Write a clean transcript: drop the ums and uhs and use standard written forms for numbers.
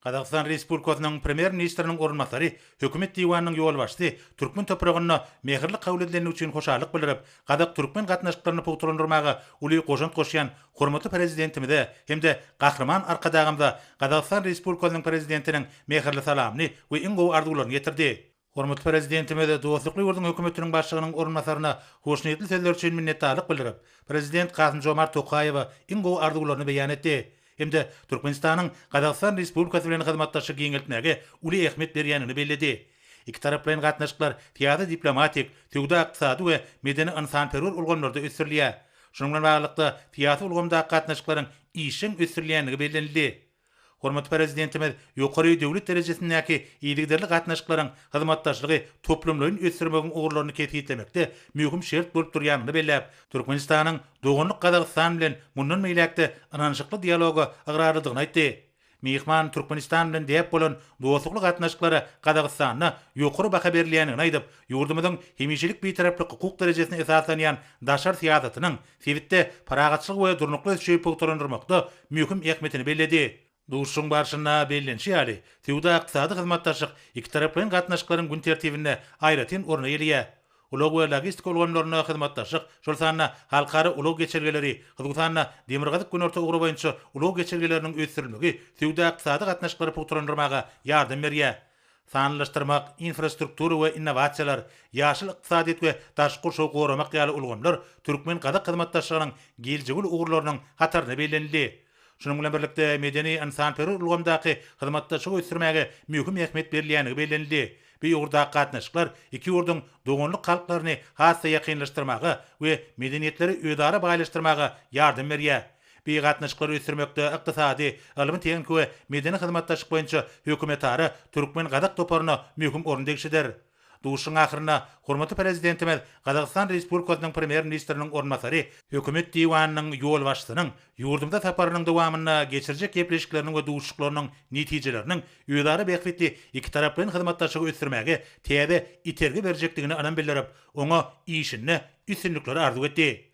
Qazaqstan Respublikasynyň premier ministriniň orunmasary, hökümet diwannyň ýol başçysy türkmen topragyna mehirli kabul edilen üçin hoşarlyk bildirip, Qazaq türkmen gatnaşyklaryny pugturandyrmaga uly goşant goşýan hormatly prezidentimize hemde gahrman arkadagymda Qazaqstan Respublikasynyň prezidentiniň mehirli salamyny we iň gowy arzuwlaryny getirdi. Hormatly prezidentimize dostlukly ýurdun hökümetiniň başlygynyň orunmasaryna hoşnýetli sözler üçin minnetdarlyk bildirip, prezident Kasym Jomart Tokaýew iň gowy arzuwlaryny beýan etdi. Hemde Türkmenistanyň Qazaqstan Respublikasy bilen hyzmatdaşlyk giňeltmäge uly ähmiýet berýänini bellädi. İki tarap bilen gatnaşyklar tiýady diplomatik, töwde ykdysady we medeni ynsanperwer ulgamlarda ösürilýär. Şonuň bilen baglykda tiýady ulgamda gatnaşyklaryň işiň ösürilýänligi bellenildi. Hormatly prezidentimiz ýokary döwlet derejesindäki iýligderli gatnaşyklaryň hyzmatdaşlygy toplumlaryň ösürmegiň ugurlaryny kesitlemekde mühim şert bolup durýanyny belläp, Türkmenistanyň dogonlyk Qazaqstan bilen mundan meýlekde ananşykly dialoga agrarlydygyny aýtdy. Mehman Türkmenistan bilen diýip bolan dostlukly gatnaşyklary Qazaqstanyna ýokary baha berilýänini aýdyp, ýurdumyzyň hemişelik beýtaraplyk hukuk derejesine esaslanýan daşar siýasatynyň sebitde paragatçylyk we durnukly şeýle pugturandyrmakda mühim ähmiýetini belledi. Duşun barşyna bellenşi ýaly, töwde ykdysady hyzmatdaşlyk iki tarap bilen gatnaşyklaryň gün tertibinde aýratyn orna ýerýär. Ulug we logistik ulgamlaryna hyzmatdaşlyk, şol sanna halkary ulug geçirgeleri, Kyrgyzstanyň demirgazyk gün orta ugry boýunça ulug geçirgeleriniň ösürilmegi töwde ykdysady gatnaşyklary pugturandyrmaga ýardam berýär. Sanlyşdyrmak, infrastruktura we innovasiýalar, ýaşyl ykdysadyet we daşky şow goramak ýaly ulgamlar türkmen Qazaq hyzmatdaşlygynyň geljegi ugurlarynyň hataryny bellenildi. Şunun bilen birlikde medeni ynsanperwer ulgamdaky hyzmatdaşlygy ösürmäge mühim ähmiýet berilýänligi bellenildi. Bu ýurda gatnaşyklar iki ýurdun dogonlyk halklaryny hassa ýakynlaşdyrmaga we medeniýetleri ödara baýlaşdyrmaga ýardam berýär. Bu gatnaşyklary ösürmekde ykdysady, alymy teňki we medeni hyzmatdaşlyk boýunça hökümetary türkmen Qazaq toparyna mühim orun degşidir. Duşun ahyryna hormatly prezidentimiz Qazaqstan Respublikasynyň premier ministriniň orunmasary, hökümet diwannyň ýol başçysynyň ýurdumda saparynyň dowamyna geçirjek gepleşikleriniň we duşuklarynyň netijeleriniň ödara beýikli iki tarap bilen hyzmatdaşlygy ösürmäge täze itergi berjekdigini anan bildirip, oňa işinde üstünlikleri arzuw etdi.